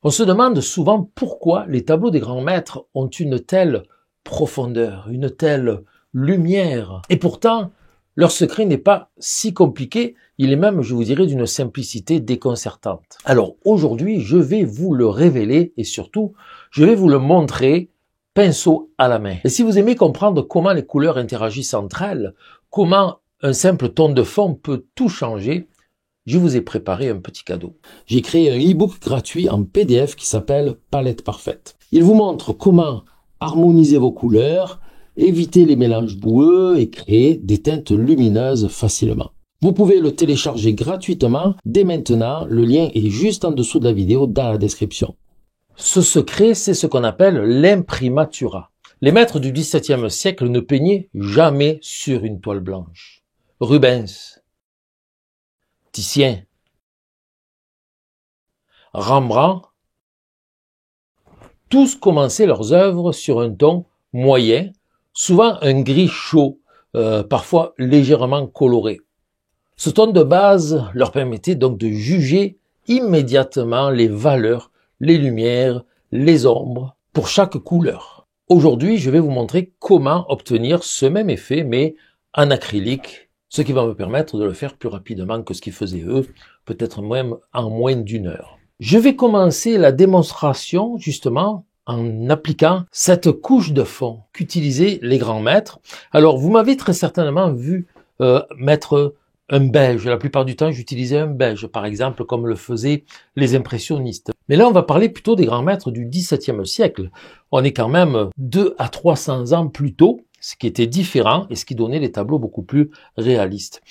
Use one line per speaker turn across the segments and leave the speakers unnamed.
On se demande souvent pourquoi les tableaux des grands maîtres ont une telle profondeur, une telle lumière. Et pourtant, leur secret n'est pas si compliqué, il est même, je vous dirais, d'une simplicité déconcertante. Alors aujourd'hui, je vais vous le révéler et surtout, je vais vous le montrer pinceau à la main. Et si vous aimez comprendre comment les couleurs interagissent entre elles, comment un simple ton de fond peut tout changer, je vous ai préparé un petit cadeau. J'ai créé un e-book gratuit en PDF qui s'appelle Palette Parfaite. Il vous montre comment harmoniser vos couleurs, éviter les mélanges boueux et créer des teintes lumineuses facilement. Vous pouvez le télécharger gratuitement dès maintenant. Le lien est juste en dessous de la vidéo dans la description. Ce secret, c'est ce qu'on appelle l'imprimatura. Les maîtres du XVIIe siècle ne peignaient jamais sur une toile blanche. Rubens, Titien, Rembrandt, tous commençaient leurs œuvres sur un ton moyen, souvent un gris chaud, parfois légèrement coloré. Ce ton de base leur permettait donc de juger immédiatement les valeurs, les lumières, les ombres pour chaque couleur. Aujourd'hui, je vais vous montrer comment obtenir ce même effet, mais en acrylique, ce qui va me permettre de le faire plus rapidement que ce qu'ils faisaient eux, peut-être même en moins d'une heure. Je vais commencer la démonstration justement en appliquant cette couche de fond qu'utilisaient les grands maîtres. Alors, vous m'avez très certainement vu mettre un beige. La plupart du temps, j'utilisais un beige, par exemple, comme le faisaient les impressionnistes. Mais là, on va parler plutôt des grands maîtres du XVIIe siècle. On est quand même 200 à 300 ans plus tôt, ce qui était différent et ce qui donnait des tableaux beaucoup plus réalistes.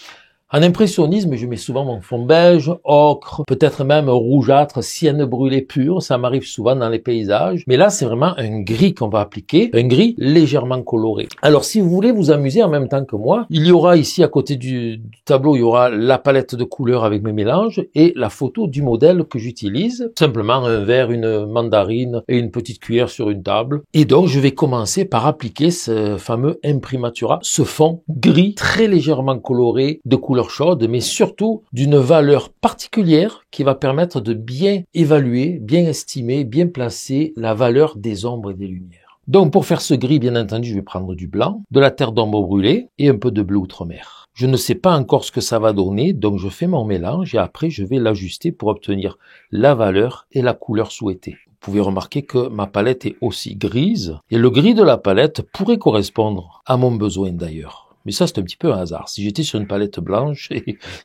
En impressionnisme, je mets souvent mon fond beige, ocre, peut-être même rougeâtre, sienne brûlée pure, ça m'arrive souvent dans les paysages. Mais là, c'est vraiment un gris qu'on va appliquer, un gris légèrement coloré. Alors, si vous voulez vous amuser en même temps que moi, il y aura ici à côté du tableau, il y aura la palette de couleurs avec mes mélanges et la photo du modèle que j'utilise. Simplement un verre, une mandarine et une petite cuillère sur une table. Et donc, je vais commencer par appliquer ce fameux imprimatura, ce fond gris très légèrement coloré de couleur chaude, mais surtout d'une valeur particulière qui va permettre de bien évaluer, bien estimer, bien placer la valeur des ombres et des lumières. Donc pour faire ce gris, bien entendu, je vais prendre du blanc, de la terre d'ombre brûlée et un peu de bleu outre-mer. Je ne sais pas encore ce que ça va donner, donc je fais mon mélange et après je vais l'ajuster pour obtenir la valeur et la couleur souhaitée. Vous pouvez remarquer que ma palette est aussi grise et le gris de la palette pourrait correspondre à mon besoin d'ailleurs. Mais ça, c'est un petit peu un hasard. Si j'étais sur une palette blanche,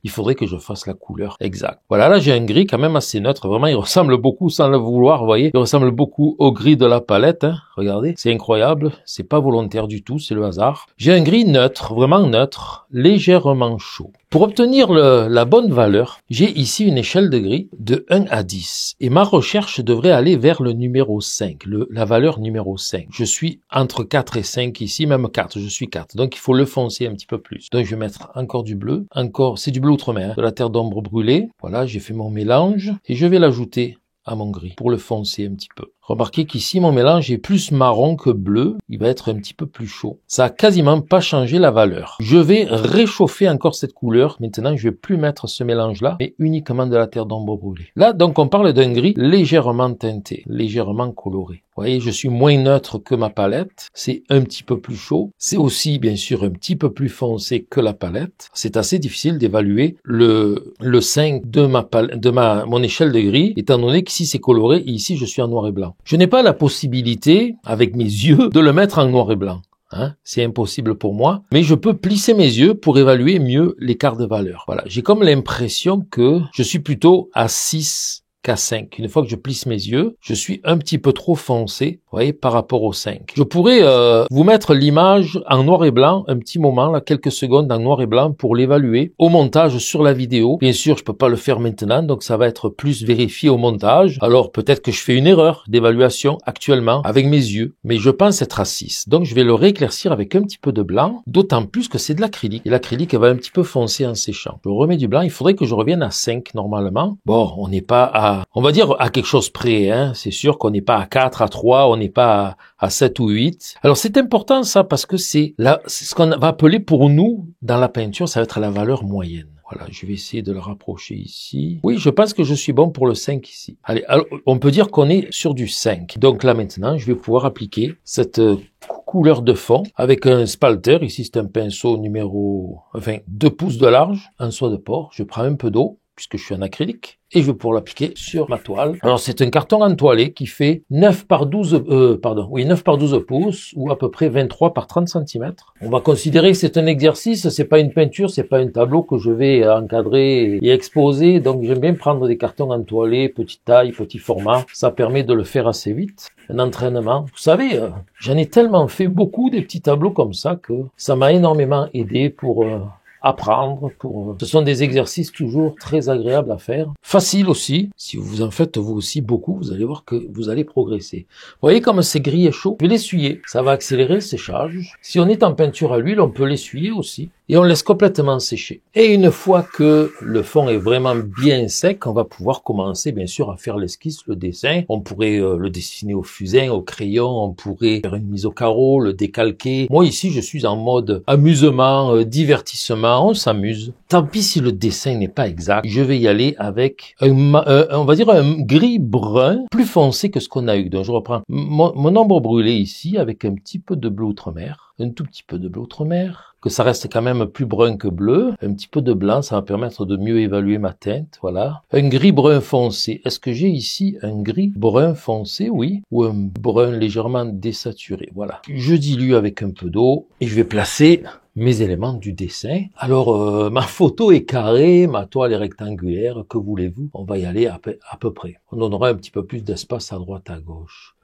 il faudrait que je fasse la couleur exacte. Voilà, là, j'ai un gris quand même assez neutre. Vraiment, il ressemble beaucoup, sans le vouloir, vous voyez. Il ressemble beaucoup au gris de la palette, hein. Regardez, c'est incroyable. C'est pas volontaire du tout, c'est le hasard. J'ai un gris neutre, vraiment neutre, légèrement chaud. Pour obtenir la bonne valeur, j'ai ici une échelle de gris de 1 à 10. Et ma recherche devrait aller vers le numéro 5, la valeur numéro 5. Je suis entre 4 et 5 ici, même 4, je suis 4. Donc il faut le foncer un petit peu plus. Donc je vais mettre encore du bleu, c'est du bleu outre-mer, de la terre d'ombre brûlée. Voilà, j'ai fait mon mélange et je vais l'ajouter à mon gris pour le foncer un petit peu. Remarquez qu'ici, mon mélange est plus marron que bleu. Il va être un petit peu plus chaud. Ça a quasiment pas changé la valeur. Je vais réchauffer encore cette couleur. Maintenant, je vais plus mettre ce mélange-là, mais uniquement de la terre d'ombre brûlée. Là, donc, on parle d'un gris légèrement teinté, légèrement coloré. Vous voyez, je suis moins neutre que ma palette. C'est un petit peu plus chaud. C'est aussi, bien sûr, un petit peu plus foncé que la palette. C'est assez difficile d'évaluer le 5 de mon échelle de gris, étant donné qu'ici, c'est coloré et ici, je suis en noir et blanc. Je n'ai pas la possibilité, avec mes yeux, de le mettre en noir et blanc. Hein, c'est impossible pour moi, mais je peux plisser mes yeux pour évaluer mieux l'écart de valeur. Voilà, j'ai comme l'impression que je suis plutôt à 6 qu'à 5. Une fois que je plisse mes yeux, je suis un petit peu trop foncé, vous voyez, par rapport au 5. Je pourrais vous mettre l'image en noir et blanc, un petit moment, là, quelques secondes en noir et blanc pour l'évaluer au montage sur la vidéo. Bien sûr, je peux pas le faire maintenant, donc ça va être plus vérifié au montage. Alors peut-être que je fais une erreur d'évaluation actuellement avec mes yeux, mais je pense être à 6. Donc je vais le rééclaircir avec un petit peu de blanc, d'autant plus que c'est de l'acrylique. Et l'acrylique va un petit peu foncer en séchant. Je remets du blanc, il faudrait que je revienne à 5 normalement. Bon, on n'est pas on va dire à quelque chose près, hein. C'est sûr qu'on n'est pas à 4, à 3, on n'est pas à 7 ou 8. Alors c'est important ça parce que c'est ce qu'on va appeler pour nous dans la peinture, ça va être la valeur moyenne. Voilà, je vais essayer de le rapprocher ici. Oui, je pense que je suis bon pour le 5 ici. Allez, alors, on peut dire qu'on est sur du 5. Donc là maintenant, je vais pouvoir appliquer cette couleur de fond avec un spalter. Ici, c'est un pinceau numéro 2 pouces de large, en soie de porc. Je prends un peu d'eau, puisque je suis en acrylique, et je vais pouvoir l'appliquer sur ma toile. Alors, c'est un carton entoilé qui fait 9 par 12 pouces, ou à peu près 23 par 30 cm. On va considérer que c'est un exercice, c'est pas une peinture, c'est pas un tableau que je vais encadrer et exposer, donc j'aime bien prendre des cartons entoilés, petite taille, petit format, ça permet de le faire assez vite. Un entraînement. Vous savez, j'en ai tellement fait beaucoup des petits tableaux comme ça que ça m'a énormément aidé pour apprendre. Ce sont des exercices toujours très agréables à faire. Facile aussi. Si vous en faites vous aussi beaucoup, vous allez voir que vous allez progresser. Vous voyez comme c'est gris et chaud? Je vais l'essuyer. Ça va accélérer le séchage. Si on est en peinture à l'huile, on peut l'essuyer aussi. Et on laisse complètement sécher. Et une fois que le fond est vraiment bien sec, on va pouvoir commencer bien sûr à faire l'esquisse, le dessin. On pourrait le dessiner au fusain, au crayon, on pourrait faire une mise au carreau, le décalquer. Moi ici je suis en mode amusement, divertissement, on s'amuse. Tant pis si le dessin n'est pas exact, je vais y aller avec on va dire un gris brun plus foncé que ce qu'on a eu. Donc je reprends mon ombre brûlée ici avec un petit peu de bleu outre-mer, un tout petit peu de bleu outre-mer, que ça reste quand même plus brun que bleu, un petit peu de blanc, ça va permettre de mieux évaluer ma teinte, voilà. Un gris brun foncé, est-ce que j'ai ici un gris brun foncé, oui, ou un brun légèrement désaturé, voilà. Je dilue avec un peu d'eau et je vais placer mes éléments du dessin. Alors, ma photo est carrée, ma toile est rectangulaire, que voulez-vous? On va y aller à peu près. On donnera un petit peu plus d'espace à droite, à gauche.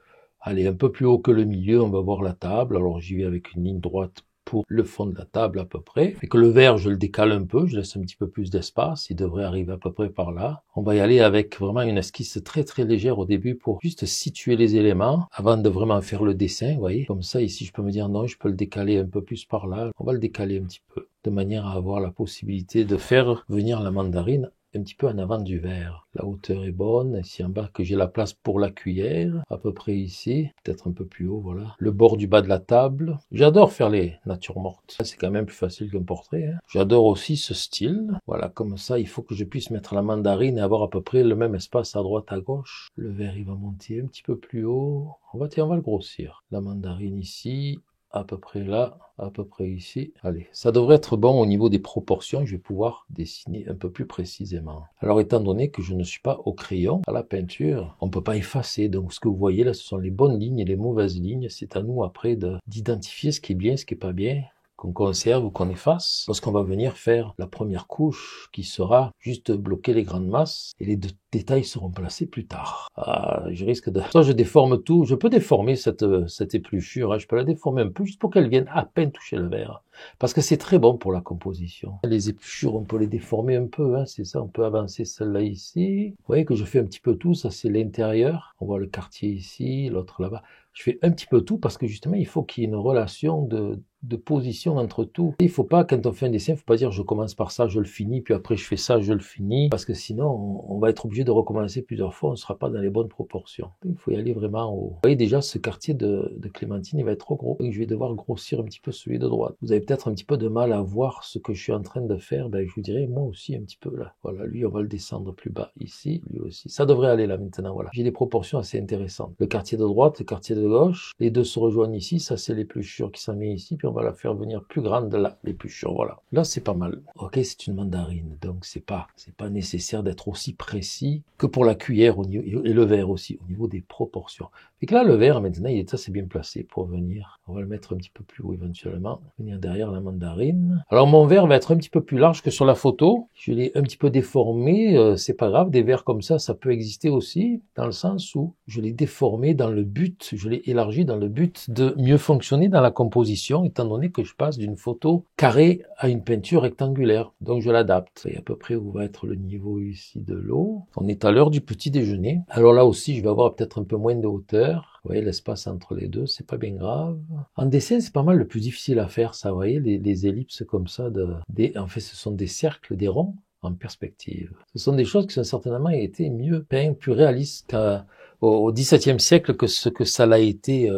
Allez, un peu plus haut que le milieu, on va voir la table. Alors, j'y vais avec une ligne droite pour le fond de la table à peu près. Et que le vert, je le décale un peu, je laisse un petit peu plus d'espace, il devrait arriver à peu près par là. On va y aller avec vraiment une esquisse très très légère au début pour juste situer les éléments avant de vraiment faire le dessin, vous voyez. Comme ça, ici, je peux me dire non, je peux le décaler un peu plus par là. On va le décaler un petit peu, de manière à avoir la possibilité de faire venir la mandarine un petit peu en avant du verre. La hauteur est bonne. Ici en bas, que j'ai la place pour la cuillère, à peu près ici, peut-être un peu plus haut, voilà. Le bord du bas de la table. J'adore faire les natures mortes. C'est quand même plus facile qu'un portrait, hein. J'adore aussi ce style. Voilà, comme ça, il faut que je puisse mettre la mandarine et avoir à peu près le même espace à droite, à gauche. Le verre, il va monter un petit peu plus haut. On va le grossir. La mandarine ici, à peu près là, à peu près ici. Allez, ça devrait être bon au niveau des proportions, je vais pouvoir dessiner un peu plus précisément. Alors étant donné que je ne suis pas au crayon, à la peinture, on ne peut pas effacer, donc ce que vous voyez là, ce sont les bonnes lignes et les mauvaises lignes, c'est à nous après d'identifier ce qui est bien, ce qui est pas bien, qu'on conserve ou qu'on efface, lorsqu'on va venir faire la première couche qui sera juste bloquer les grandes masses et les détails seront placés plus tard. Ah, je risque de... Ça, je déforme tout. Je peux déformer cette épluchure, hein. Je peux la déformer un peu juste pour qu'elle vienne à peine toucher le verre. Parce que c'est très bon pour la composition. Les épluchures, on peut les déformer un peu, hein, c'est ça. On peut avancer celle-là ici. Vous voyez que je fais un petit peu tout. Ça, c'est l'intérieur. On voit le quartier ici, l'autre là-bas. Je fais un petit peu tout parce que justement, il faut qu'il y ait une relation de position entre tout. Il faut pas, quand on fait un dessin, il faut pas dire je commence par ça, je le finis, puis après je fais ça, je le finis, parce que sinon on va être obligé de recommencer plusieurs fois, on ne sera pas dans les bonnes proportions. Il faut y aller vraiment au... Vous voyez déjà ce quartier de Clémentine, il va être trop gros, et je vais devoir grossir un petit peu celui de droite. Vous avez peut-être un petit peu de mal à voir ce que je suis en train de faire, ben je vous dirais moi aussi un petit peu là. Voilà, lui on va le descendre plus bas ici, lui aussi. Ça devrait aller là maintenant, voilà. J'ai des proportions assez intéressantes. Le quartier de droite, le quartier de gauche, les deux se rejoignent ici, ça c'est l'épluchure qui s'en met ici, puis on va la faire venir plus grande là, l'épluchure, voilà. Là, c'est pas mal. Ok, c'est une mandarine, donc c'est pas nécessaire d'être aussi précis que pour la cuillère au niveau, et le verre aussi, au niveau des proportions. Et que là, le verre, maintenant, il est assez bien placé pour venir. On va le mettre un petit peu plus haut éventuellement, venir derrière la mandarine. Alors, mon verre va être un petit peu plus large que sur la photo. Je l'ai un petit peu déformé, c'est pas grave, des verres comme ça peut exister aussi, dans le sens où je l'ai déformé dans le but, je l'ai élargi dans le but de mieux fonctionner dans la composition, étant donné que je passe d'une photo carrée à une peinture rectangulaire. Donc je l'adapte. Et à peu près où va être le niveau ici de l'eau. On est à l'heure du petit déjeuner. Alors là aussi, je vais avoir peut-être un peu moins de hauteur. Vous voyez, l'espace entre les deux, c'est pas bien grave. En dessin, c'est pas mal le plus difficile à faire, ça. Vous voyez, les ellipses comme ça, en fait, ce sont des cercles, des ronds en perspective. Ce sont des choses qui ont certainement été mieux peintes, plus réalistes qu'au XVIIe siècle que ce que ça l'a été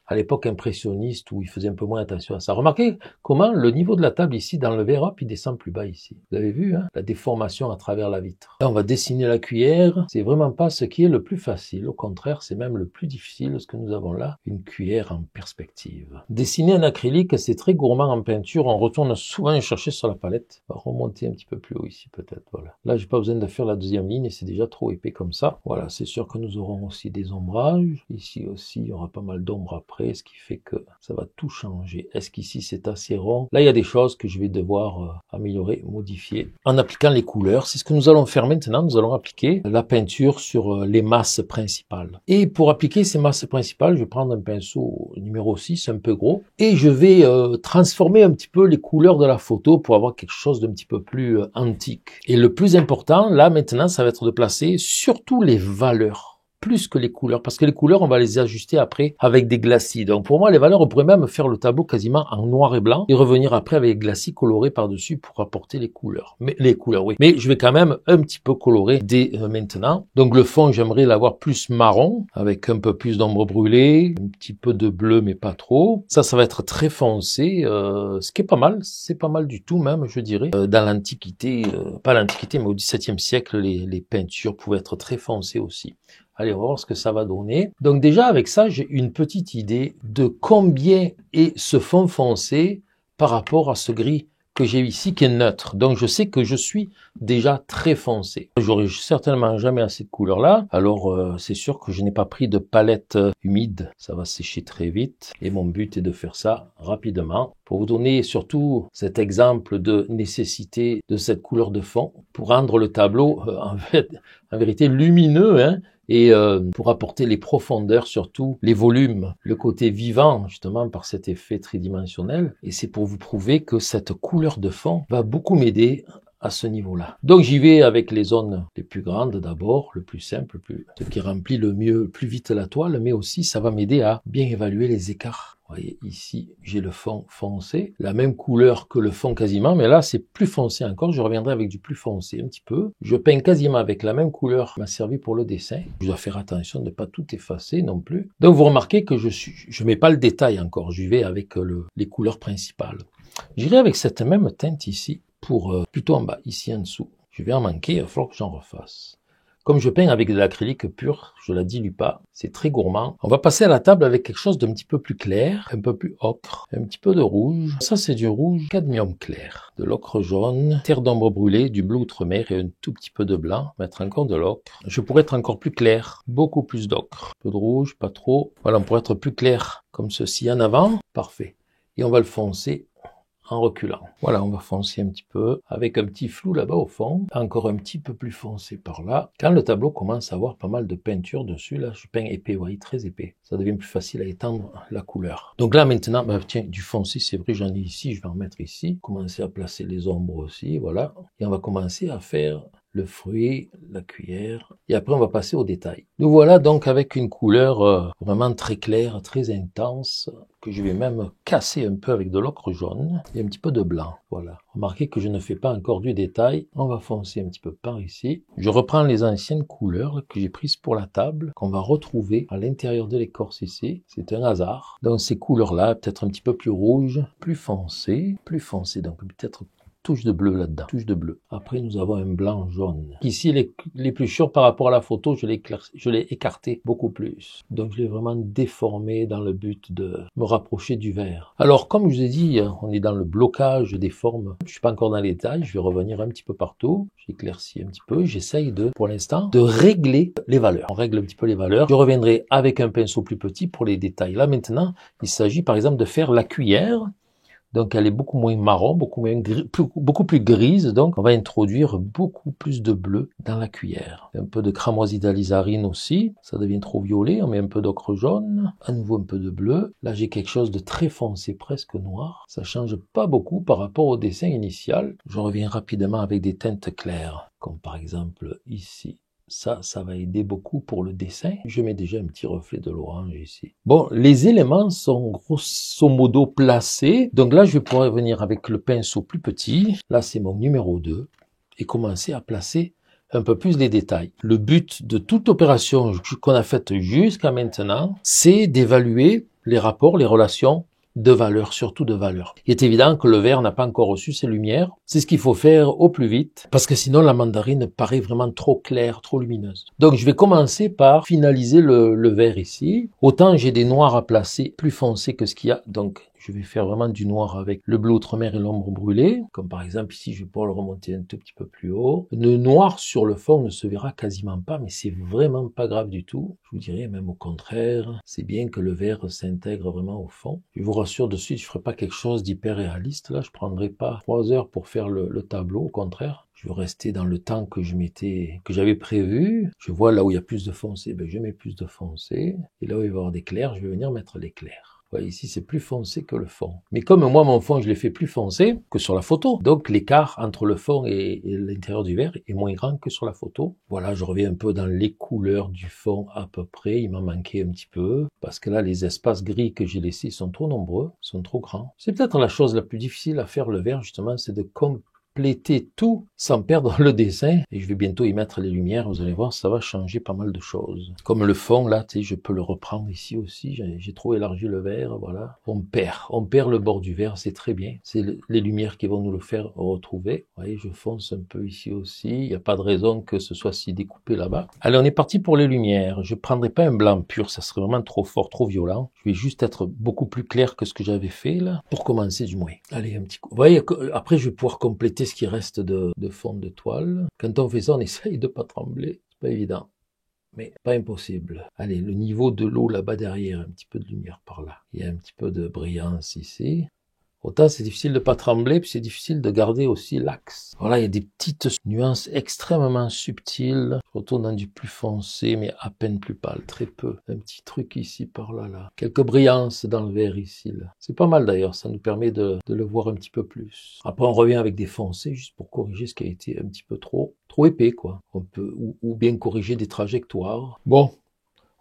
à à l'époque impressionniste où il faisait un peu moins attention à ça. Remarquez comment le niveau de la table ici, dans le verre, hop, il descend plus bas ici. Vous avez vu, hein, la déformation à travers la vitre. Là, on va dessiner la cuillère. C'est vraiment pas ce qui est le plus facile. Au contraire, c'est même le plus difficile, ce que nous avons là, une cuillère en perspective. Dessiner un acrylique, c'est très gourmand en peinture. On retourne souvent chercher sur la palette. On va remonter un petit peu plus haut ici, peut-être. Voilà. Là, j'ai pas besoin de faire la deuxième ligne, c'est déjà trop épais comme ça. Voilà, c'est sûr que nous aurons aussi des ombrages. Ici aussi, il y aura pas mal d'ombre après, ce qui fait que ça va tout changer. Est-ce qu'ici, c'est assez rond? Là, il y a des choses que je vais devoir améliorer, modifier. En appliquant les couleurs, c'est ce que nous allons faire maintenant. Nous allons appliquer la peinture sur les masses principales. Et pour appliquer ces masses principales, je vais prendre un pinceau numéro 6, un peu gros, et je vais transformer un petit peu les couleurs de la photo pour avoir quelque chose d'un petit peu plus antique. Et le plus important, là, maintenant, ça va être de placer surtout les valeurs, plus que les couleurs, parce que les couleurs, on va les ajuster après avec des glacis. Donc pour moi, les valeurs, on pourrait même faire le tableau quasiment en noir et blanc et revenir après avec des glacis colorés par-dessus pour apporter les couleurs. Mais les couleurs, oui. Mais je vais quand même un petit peu colorer dès maintenant. Donc le fond, j'aimerais l'avoir plus marron, avec un peu plus d'ombre brûlée, un petit peu de bleu, mais pas trop. Ça va être très foncé, ce qui est pas mal. C'est pas mal du tout même, je dirais. Dans l'Antiquité, pas l'Antiquité, mais au XVIIe siècle, les peintures pouvaient être très foncées aussi. Allez, on va voir ce que ça va donner. Donc déjà, avec ça, j'ai une petite idée de combien est ce fond foncé par rapport à ce gris que j'ai ici qui est neutre. Donc je sais que je suis déjà très foncé. J'aurai certainement jamais assez de couleur là. Alors c'est sûr que je n'ai pas pris de palette humide. Ça va sécher très vite. Et mon but est de faire ça rapidement. Pour vous donner surtout cet exemple de nécessité de cette couleur de fond. Pour rendre le tableau en vérité lumineux, hein. Et pour apporter les profondeurs, surtout les volumes, le côté vivant justement par cet effet tridimensionnel. Et c'est pour vous prouver que cette couleur de fond va beaucoup m'aider à ce niveau-là. Donc j'y vais avec les zones les plus grandes d'abord, le plus simple, ce qui remplit le mieux, plus vite la toile, mais aussi ça va m'aider à bien évaluer les écarts. Vous voyez, ici, j'ai le fond foncé, la même couleur que le fond quasiment, mais là, c'est plus foncé encore. Je reviendrai avec du plus foncé un petit peu. Je peins quasiment avec la même couleur qui m'a servi pour le dessin. Je dois faire attention de ne pas tout effacer non plus. Donc, vous remarquez que je mets pas le détail encore. J'y vais avec les couleurs principales. J'irai avec cette même teinte ici, pour plutôt en bas, ici en dessous. Je vais en manquer, il va falloir que j'en refasse. Comme je peins avec de l'acrylique pur, je la dilue pas, c'est très gourmand. On va passer à la table avec quelque chose d'un petit peu plus clair, un peu plus ocre, un petit peu de rouge. Ça, c'est du rouge cadmium clair, de l'ocre jaune, terre d'ombre brûlée, du bleu outre-mer et un tout petit peu de blanc. Mettre encore de l'ocre. Je pourrais être encore plus clair, beaucoup plus d'ocre. Un peu de rouge, pas trop. Voilà, on pourrait être plus clair comme ceci en avant. Parfait. Et on va le foncer en reculant. Voilà, on va foncer un petit peu, avec un petit flou là-bas au fond, encore un petit peu plus foncé par là. Quand le tableau commence à avoir pas mal de peinture dessus, là, je peins épais, vous voyez, très épais. Ça devient plus facile à étendre la couleur. Donc là, maintenant, tiens, du foncé, c'est vrai, j'en ai ici, je vais en mettre ici. Commencer à placer les ombres aussi, voilà. Et on va commencer à faire le fruit, la cuillère, et après on va passer au détail. Nous voilà donc avec une couleur vraiment très claire, très intense, que je vais même casser un peu avec de l'ocre jaune et un petit peu de blanc. Voilà. Remarquez que je ne fais pas encore du détail. On va foncer un petit peu par ici. Je reprends les anciennes couleurs que j'ai prises pour la table, qu'on va retrouver à l'intérieur de l'écorce ici. C'est un hasard. Donc ces couleurs-là, peut-être un petit peu plus rouge, plus foncé, donc peut-être touche de bleu là-dedans, touche de bleu. Après, nous avons un blanc jaune. Ici, les plus sûrs par rapport à la photo, je l'ai écarté beaucoup plus. Donc, je l'ai vraiment déformé dans le but de me rapprocher du vert. Alors, comme je vous ai dit, on est dans le blocage des formes. Je suis pas encore dans les détails, je vais revenir un petit peu partout. J'éclaircis un petit peu, j'essaye pour l'instant, de régler les valeurs. On règle un petit peu les valeurs. Je reviendrai avec un pinceau plus petit pour les détails. Là, maintenant, il s'agit par exemple de faire la cuillère. Donc elle est beaucoup moins marron, beaucoup plus grise. Donc on va introduire beaucoup plus de bleu dans la cuillère. Un peu de cramoisi d'alizarine aussi. Ça devient trop violet. On met un peu d'ocre jaune. À nouveau un peu de bleu. Là j'ai quelque chose de très foncé, presque noir. Ça change pas beaucoup par rapport au dessin initial. Je reviens rapidement avec des teintes claires. Comme par exemple ici. Ça va aider beaucoup pour le dessin. Je mets déjà un petit reflet de l'orange ici. Bon, les éléments sont grosso modo placés. Donc là, je vais pouvoir venir avec le pinceau plus petit. Là, c'est mon numéro 2. Et commencer à placer un peu plus les détails. Le but de toute opération qu'on a faite jusqu'à maintenant, c'est d'évaluer les rapports, les relations de valeur, surtout de valeur. Il est évident que le verre n'a pas encore reçu ses lumières. C'est ce qu'il faut faire au plus vite, parce que sinon la mandarine paraît vraiment trop claire, trop lumineuse. Donc je vais commencer par finaliser le vert ici. Autant j'ai des noirs à placer plus foncés que ce qu'il y a, donc je vais faire vraiment du noir avec le bleu outre-mer et l'ombre brûlée. Comme par exemple ici, je vais pouvoir le remonter un tout petit peu plus haut. Le noir sur le fond ne se verra quasiment pas, mais c'est vraiment pas grave du tout. Je vous dirais même au contraire, c'est bien que le vert s'intègre vraiment au fond. Je vous rassure de suite, je ferai pas quelque chose d'hyper réaliste. Là, je prendrai pas 3 heures pour faire le tableau, au contraire. Je vais rester dans le temps que j'avais prévu. Je vois là où il y a plus de foncé, ben je mets plus de foncé. Et là où il va y avoir des clairs, je vais venir mettre les clairs. Vous voyez, ici, c'est plus foncé que le fond. Mais comme moi, mon fond, je l'ai fait plus foncé que sur la photo. Donc, l'écart entre le fond et l'intérieur du verre est moins grand que sur la photo. Voilà, je reviens un peu dans les couleurs du fond à peu près. Il m'en manquait un petit peu. Parce que là, les espaces gris que j'ai laissés sont trop nombreux, sont trop grands. C'est peut-être la chose la plus difficile à faire le verre, justement, c'est de compléter tout sans perdre le dessin. Et je vais bientôt y mettre les lumières, vous allez voir, ça va changer pas mal de choses. Comme le fond, là, tu sais, je peux le reprendre ici aussi. J'ai trop élargi le verre, voilà. On perd le bord du verre, c'est très bien. C'est les lumières qui vont nous le faire retrouver. Vous voyez, je fonce un peu ici aussi. Il n'y a pas de raison que ce soit si découpé là-bas. Allez, on est parti pour les lumières. Je prendrai pas un blanc pur, ça serait vraiment trop fort, trop violent. Je vais juste être beaucoup plus clair que ce que j'avais fait, là. Pour commencer, du moins. Allez, un petit coup. Vous voyez, après, je vais pouvoir compléter ce qui reste de fond de toile. Quand on fait ça, on essaye de pas trembler. C'est pas évident, mais pas impossible. Allez, le niveau de l'eau là-bas derrière, un petit peu de lumière par là. Il y a un petit peu de brillance ici. Autant c'est difficile de pas trembler, puis c'est difficile de garder aussi l'axe. Voilà, il y a des petites nuances extrêmement subtiles. Je retourne dans du plus foncé, mais à peine plus pâle, très peu. Un petit truc ici, par là, là. Quelques brillances dans le vert ici, là. C'est pas mal d'ailleurs, ça nous permet de le voir un petit peu plus. Après, on revient avec des foncés, juste pour corriger ce qui a été un petit peu trop épais, quoi. On peut, ou bien corriger des trajectoires. Bon.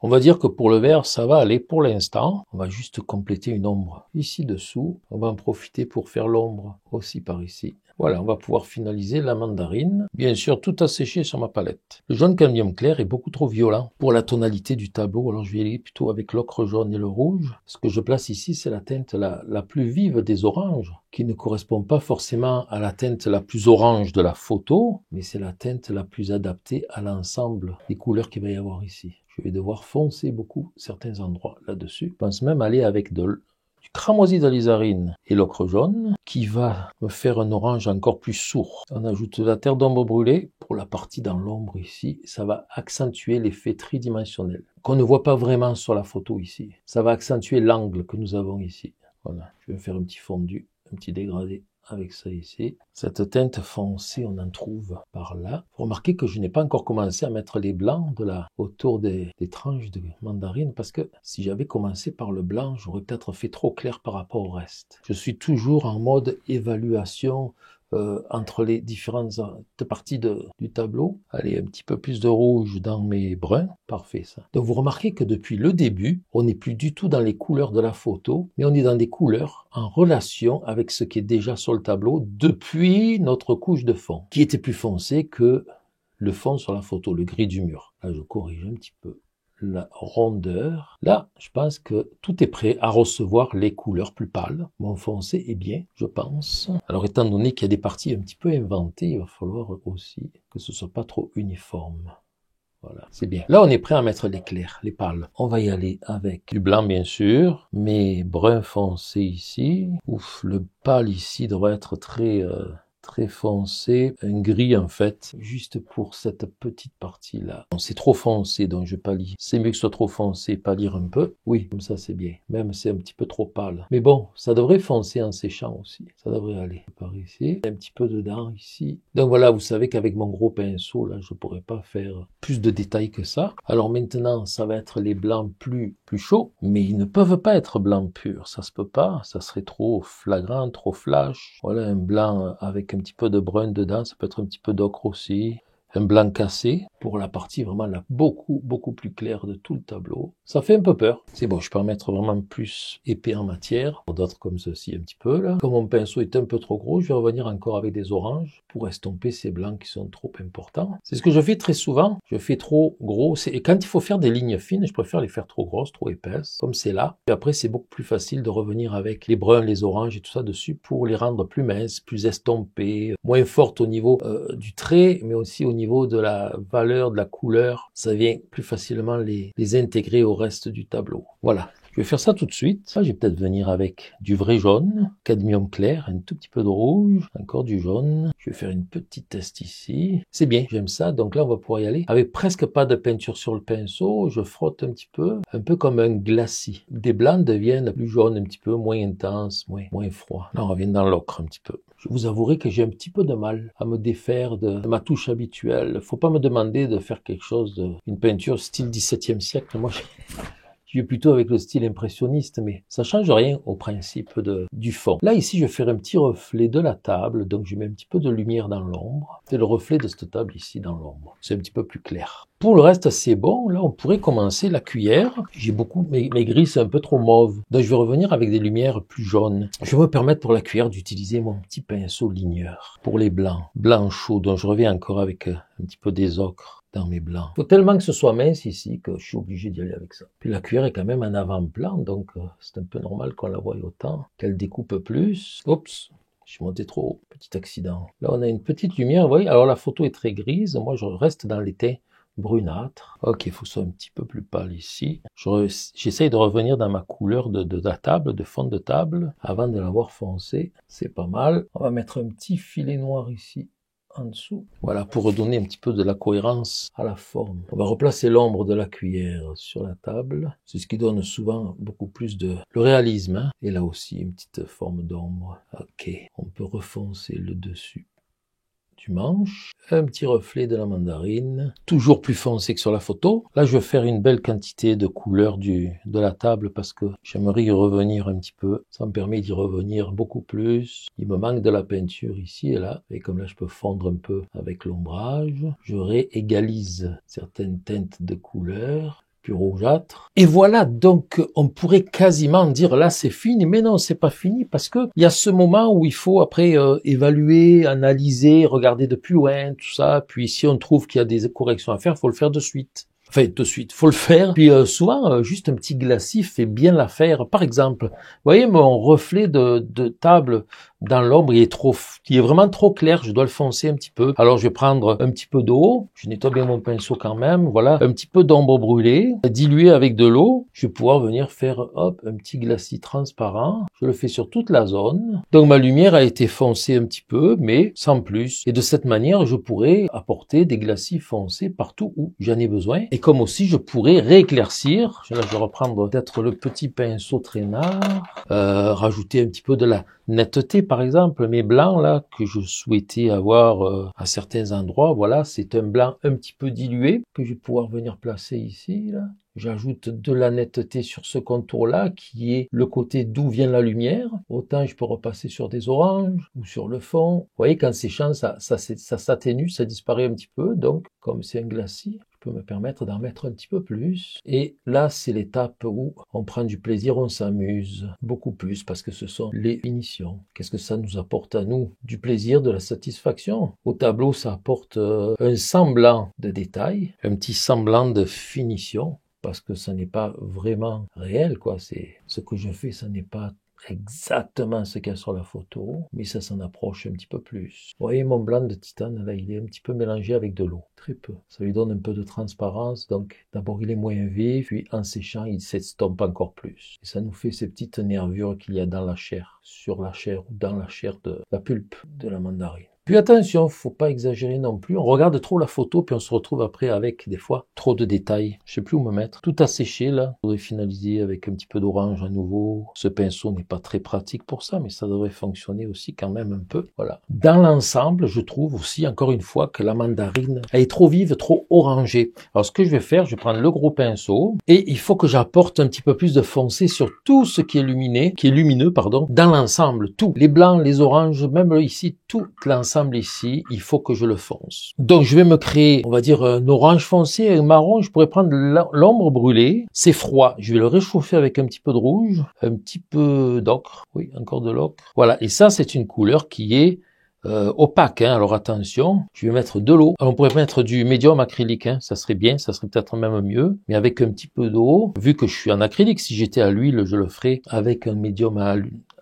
On va dire que pour le vert, ça va aller pour l'instant. On va juste compléter une ombre ici dessous. On va en profiter pour faire l'ombre aussi par ici. Voilà, on va pouvoir finaliser la mandarine. Bien sûr, tout a séché sur ma palette. Le jaune cadmium clair est beaucoup trop violent pour la tonalité du tableau. Alors je vais aller plutôt avec l'ocre jaune et le rouge. Ce que je place ici, c'est la teinte la plus vive des oranges, qui ne correspond pas forcément à la teinte la plus orange de la photo, mais c'est la teinte la plus adaptée à l'ensemble des couleurs qu'il va y avoir ici. Je vais devoir foncer beaucoup certains endroits là-dessus. Je pense même aller avec du cramoisi d'alizarine et l'ocre jaune qui va me faire un orange encore plus sourd. On ajoute de la terre d'ombre brûlée pour la partie dans l'ombre ici. Ça va accentuer l'effet tridimensionnel qu'on ne voit pas vraiment sur la photo ici. Ça va accentuer l'angle que nous avons ici. Voilà, je vais faire un petit fondu, un petit dégradé avec ça ici. Cette teinte foncée, on en trouve par là. Remarquez que je n'ai pas encore commencé à mettre les blancs autour des tranches de mandarine, parce que si j'avais commencé par le blanc, j'aurais peut-être fait trop clair par rapport au reste. Je suis toujours en mode évaluation entre les différentes parties du tableau. Allez, un petit peu plus de rouge dans mes bruns. Parfait, ça. Donc, vous remarquez que depuis le début, on n'est plus du tout dans les couleurs de la photo, mais on est dans des couleurs en relation avec ce qui est déjà sur le tableau depuis notre couche de fond, qui était plus foncé que le fond sur la photo, le gris du mur. Là, je corrige un petit peu la rondeur. Là, je pense que tout est prêt à recevoir les couleurs plus pâles. Mon foncé est bien, je pense. Alors, étant donné qu'il y a des parties un petit peu inventées, il va falloir aussi que ce soit pas trop uniforme. Voilà, c'est bien. Là, on est prêt à mettre les clairs, les pâles. On va y aller avec du blanc, bien sûr, mais brun foncé ici. Ouf, le pâle ici devrait être très foncé, un gris en fait, juste pour cette petite partie-là. C'est trop foncé, donc je pâlis. C'est mieux que ce soit trop foncé, pâlir un peu. Oui, comme ça c'est bien. Même c'est un petit peu trop pâle. Mais bon, ça devrait foncer en séchant aussi. Ça devrait aller. Par ici, un petit peu dedans ici. Donc voilà, vous savez qu'avec mon gros pinceau, là, je pourrais pas faire plus de détails que ça. Alors maintenant, ça va être les blancs plus chauds, mais ils ne peuvent pas être blancs purs. Ça se peut pas. Ça serait trop flagrant, trop flash. Voilà, un blanc avec un petit peu de brun dedans, ça peut être un petit peu d'ocre aussi, un blanc cassé. pour la partie vraiment là, beaucoup plus claire de tout le tableau. Ça fait un peu peur. C'est bon, je peux en mettre vraiment plus épais en matière. D'autres comme ceci un petit peu là. Comme mon pinceau est un peu trop gros, je vais revenir encore avec des oranges pour estomper ces blancs qui sont trop importants. C'est ce que je fais très souvent. Je fais trop gros. Et quand il faut faire des lignes fines, je préfère les faire trop grosses, trop épaisses, comme c'est là. Et après, c'est beaucoup plus facile de revenir avec les bruns, les oranges et tout ça dessus pour les rendre plus minces, plus estompées, moins fortes au niveau du trait, mais aussi au niveau de la valeur, de la couleur. Ça vient plus facilement les intégrer au reste du tableau. Voilà. Je vais faire ça tout de suite. Je vais peut-être venir avec du vrai jaune, cadmium clair, un tout petit peu de rouge, encore du jaune. Je vais faire une petite test ici. C'est bien, j'aime ça. Donc là, on va pouvoir y aller. Avec presque pas de peinture sur le pinceau, je frotte un petit un peu comme un glacis. Des blancs deviennent plus jaunes, un petit peu moins intenses, moins froids. Là, on revient dans l'ocre un petit peu. Je vous avouerai que j'ai un petit peu de mal à me défaire de ma touche habituelle. Faut pas me demander de faire quelque chose une peinture style 17e siècle. Moi, je vais plutôt avec le style impressionniste, mais ça change rien au principe du fond. Là, ici, je vais faire un petit reflet de la table, donc je mets un petit peu de lumière dans l'ombre. C'est le reflet de cette table ici dans l'ombre. C'est un petit peu plus clair. Pour le reste, c'est bon. Là, on pourrait commencer la cuillère. J'ai beaucoup, mes gris, c'est un peu trop mauve. Donc, je vais revenir avec des lumières plus jaunes. Je vais me permettre pour la cuillère d'utiliser mon petit pinceau ligneur. Pour les blancs chauds, donc je reviens encore avec un petit peu des ocres dans mes blancs. Il faut tellement que ce soit mince ici que je suis obligé d'y aller avec ça. Puis la cuillère est quand même en avant-plan, donc c'est un peu normal qu'on la voie autant, qu'elle découpe plus. Oups, je suis monté trop haut, petit accident. Là, on a une petite lumière, vous voyez, alors la photo est très grise, moi je reste dans les teints brunâtres. Ok, il faut que ce soit un petit peu plus pâle ici. J'essaye de revenir dans ma couleur de la table, de fond de table, avant de l'avoir foncé. C'est pas mal. On va mettre un petit filet noir ici en dessous. Voilà, pour redonner un petit peu de la cohérence à la forme. On va replacer l'ombre de la cuillère sur la table. C'est ce qui donne souvent beaucoup plus de le réalisme. Hein. Et là aussi, une petite forme d'ombre. Ok, on peut refoncer le dessus du manche. Un petit reflet de la mandarine. Toujours plus foncé que sur la photo. Là, je vais faire une belle quantité de couleur de la table parce que j'aimerais y revenir un petit peu. Ça me permet d'y revenir beaucoup plus. Il me manque de la peinture ici et là. Et comme là, je peux fondre un peu avec l'ombrage. Je réégalise certaines teintes de couleur. Plus rougeâtre. Et voilà, donc on pourrait quasiment dire là c'est fini, mais non, c'est pas fini parce que il y a ce moment où il faut après évaluer, analyser, regarder de plus loin, tout ça. Puis si on trouve qu'il y a des corrections à faire, faut le faire de suite. Enfin, de suite, faut le faire. Puis souvent, juste un petit glacis fait bien l'affaire. Par exemple, vous voyez mon reflet de table dans l'ombre, il est vraiment trop clair. Je dois le foncer un petit peu. Alors, je vais prendre un petit peu d'eau. Je nettoie bien mon pinceau quand même. Voilà, un petit peu d'ombre brûlée, diluée avec de l'eau. Je vais pouvoir venir faire, hop, un petit glacis transparent. Je le fais sur toute la zone. Donc, ma lumière a été foncée un petit peu, mais sans plus. Et de cette manière, je pourrais apporter des glacis foncés partout où j'en ai besoin. Et comme aussi, je pourrais rééclaircir. Là, je vais reprendre peut-être le petit pinceau traînard, rajouter un petit peu de la netteté, par exemple. Mes blancs, là, que je souhaitais avoir à certains endroits, voilà, c'est un blanc un petit peu dilué que je vais pouvoir venir placer ici, là. J'ajoute de la netteté sur ce contour-là, qui est le côté d'où vient la lumière. Autant je peux repasser sur des oranges ou sur le fond. Vous voyez, quand c'est chaud, ça s'atténue, ça disparaît un petit peu. Donc, comme c'est un glacis, je peux me permettre d'en mettre un petit peu plus. Et là, c'est l'étape où on prend du plaisir, on s'amuse beaucoup plus parce que ce sont les finitions. Qu'est-ce que ça nous apporte à nous? Du plaisir, de la satisfaction. Au tableau, ça apporte un semblant de détail, un petit semblant de finition. Parce que ça n'est pas vraiment réel, quoi. C'est ce que je fais, ça n'est pas exactement ce qu'il y a sur la photo, mais ça s'en approche un petit peu plus. Vous voyez mon blanc de titane, là, il est un petit peu mélangé avec de l'eau, très peu. Ça lui donne un peu de transparence, donc d'abord il est moins vif, puis en séchant, il s'estompe encore plus. Et ça nous fait ces petites nervures qu'il y a dans la chair, sur la chair ou dans la chair de la pulpe de la mandarine. Puis attention, faut pas exagérer non plus. On regarde trop la photo, puis on se retrouve après avec, des fois, trop de détails. Je sais plus où me mettre. Tout a séché, là. Je voudrais finaliser avec un petit peu d'orange à nouveau. Ce pinceau n'est pas très pratique pour ça, mais ça devrait fonctionner aussi quand même un peu. Voilà. Dans l'ensemble, je trouve aussi, encore une fois, que la mandarine, elle est trop vive, trop orangée. Alors, ce que je vais faire, je vais prendre le gros pinceau, et il faut que j'apporte un petit peu plus de foncé sur tout ce qui est lumineux, dans l'ensemble. Tout. Les blancs, les oranges, même ici, tout l'ensemble ensemble ici, il faut que je le fonce. Donc je vais me créer, on va dire un orange foncé, un marron, je pourrais prendre l'ombre brûlée, c'est froid, je vais le réchauffer avec un petit peu de rouge, un petit peu d'ocre, oui, encore de l'ocre. Voilà, et ça c'est une couleur qui est opaque, hein. Alors attention, je vais mettre de l'eau. On pourrait mettre du médium acrylique, hein. Ça serait bien, ça serait peut-être même mieux, mais avec un petit peu d'eau. Vu que je suis en acrylique, si j'étais à l'huile, je le ferais avec un médium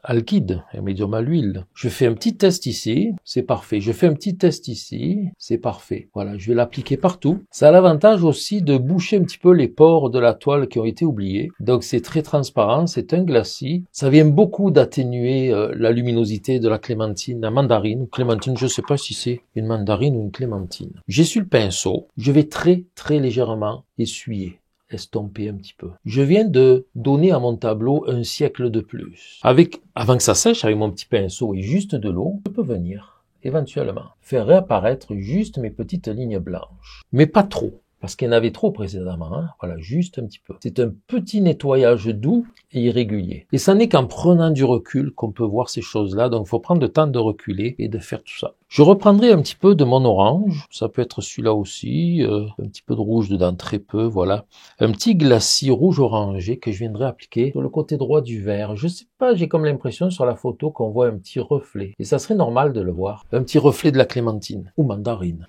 alkyd, un médium à l'huile. Je fais un petit test ici, c'est parfait. Je fais un petit test ici, c'est parfait. Voilà, je vais l'appliquer partout. Ça a l'avantage aussi de boucher un petit peu les pores de la toile qui ont été oubliés. Donc c'est très transparent, c'est un glacis. Ça vient beaucoup d'atténuer la luminosité de la clémentine, la mandarine. Clémentine, je ne sais pas si c'est une mandarine ou une clémentine. J'essuie le pinceau, je vais très légèrement essuyer. Estomper un petit peu. Je viens de donner à mon tableau un siècle de plus. Avant que ça sèche, avec mon petit pinceau et juste de l'eau, je peux venir, éventuellement, faire réapparaître juste mes petites lignes blanches. Mais pas trop, parce qu'il y en avait trop précédemment, hein. Voilà, juste un petit peu. C'est un petit nettoyage doux et irrégulier. Et ça n'est qu'en prenant du recul qu'on peut voir ces choses-là, donc il faut prendre le temps de reculer et de faire tout ça. Je reprendrai un petit peu de mon orange, ça peut être celui-là aussi, un petit peu de rouge dedans, très peu, voilà. Un petit glacis rouge orangé que je viendrai appliquer sur le côté droit du verre. Je sais pas, j'ai comme l'impression sur la photo qu'on voit un petit reflet. Et ça serait normal de le voir. Un petit reflet de la clémentine, ou mandarine.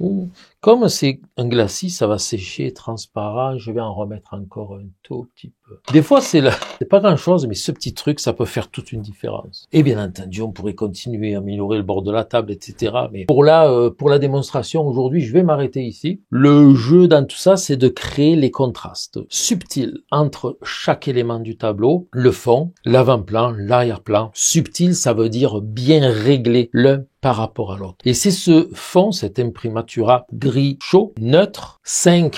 Comme c'est un glacis, ça va sécher, transparent, je vais en remettre encore un tout petit peu. Des fois, c'est pas grand-chose, mais ce petit truc, ça peut faire toute une différence. Et bien entendu, on pourrait continuer à améliorer le bord de la table, etc. Mais pour la démonstration aujourd'hui, je vais m'arrêter ici. Le jeu dans tout ça, c'est de créer les contrastes subtils entre chaque élément du tableau, le fond, l'avant-plan, l'arrière-plan. Subtil, ça veut dire bien réglé l'un par rapport à l'autre. Et c'est ce fond, cet imprimatura gris chaud, neutre, 5,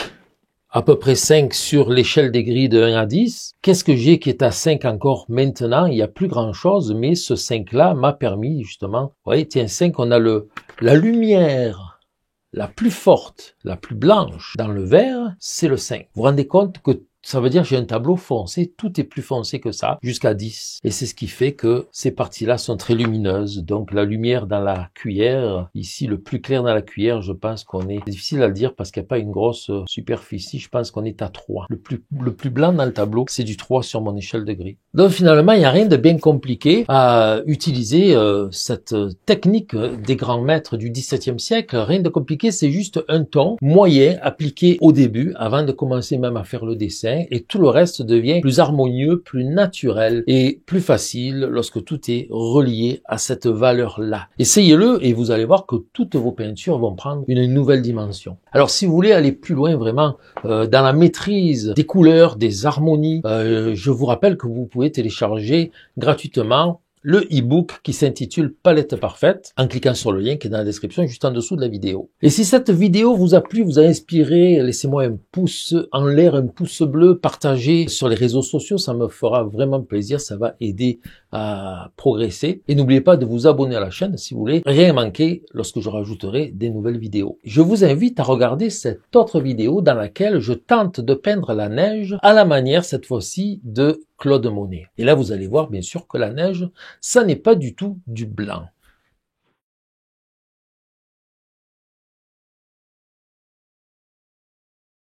à peu près 5 sur l'échelle des gris de 1 à 10. Qu'est-ce que j'ai qui est à 5 encore maintenant? Il n'y a plus grand-chose, mais ce 5-là m'a permis justement, vous voyez, tiens, 5, on a la lumière la plus forte, la plus blanche dans le vert, c'est le 5. Vous vous rendez compte que ça veut dire que j'ai un tableau foncé, tout est plus foncé que ça, jusqu'à 10. Et c'est ce qui fait que ces parties-là sont très lumineuses. Donc la lumière dans la cuillère, ici le plus clair dans la cuillère, je pense qu'on est, c'est difficile à le dire parce qu'il n'y a pas une grosse superficie, je pense qu'on est à 3. Le plus blanc dans le tableau, c'est du 3 sur mon échelle de gris. Donc finalement, il n'y a rien de bien compliqué à utiliser cette technique des grands maîtres du XVIIe siècle. Rien de compliqué, c'est juste un ton moyen appliqué au début, avant de commencer même à faire le dessin. Et tout le reste devient plus harmonieux, plus naturel et plus facile lorsque tout est relié à cette valeur-là. Essayez-le et vous allez voir que toutes vos peintures vont prendre une nouvelle dimension. Alors si vous voulez aller plus loin vraiment dans la maîtrise des couleurs, des harmonies, je vous rappelle que vous pouvez télécharger gratuitement le e-book qui s'intitule Palette Parfaite, en cliquant sur le lien qui est dans la description juste en dessous de la vidéo. Et si cette vidéo vous a plu, vous a inspiré, laissez-moi un pouce en l'air, un pouce bleu, partagez sur les réseaux sociaux, ça me fera vraiment plaisir, ça va aider à progresser. Et n'oubliez pas de vous abonner à la chaîne si vous voulez rien manquer lorsque je rajouterai des nouvelles vidéos. Je vous invite à regarder cette autre vidéo dans laquelle je tente de peindre la neige à la manière cette fois-ci de Claude Monet. Et là, vous allez voir bien sûr que la neige, ça n'est pas du tout du blanc.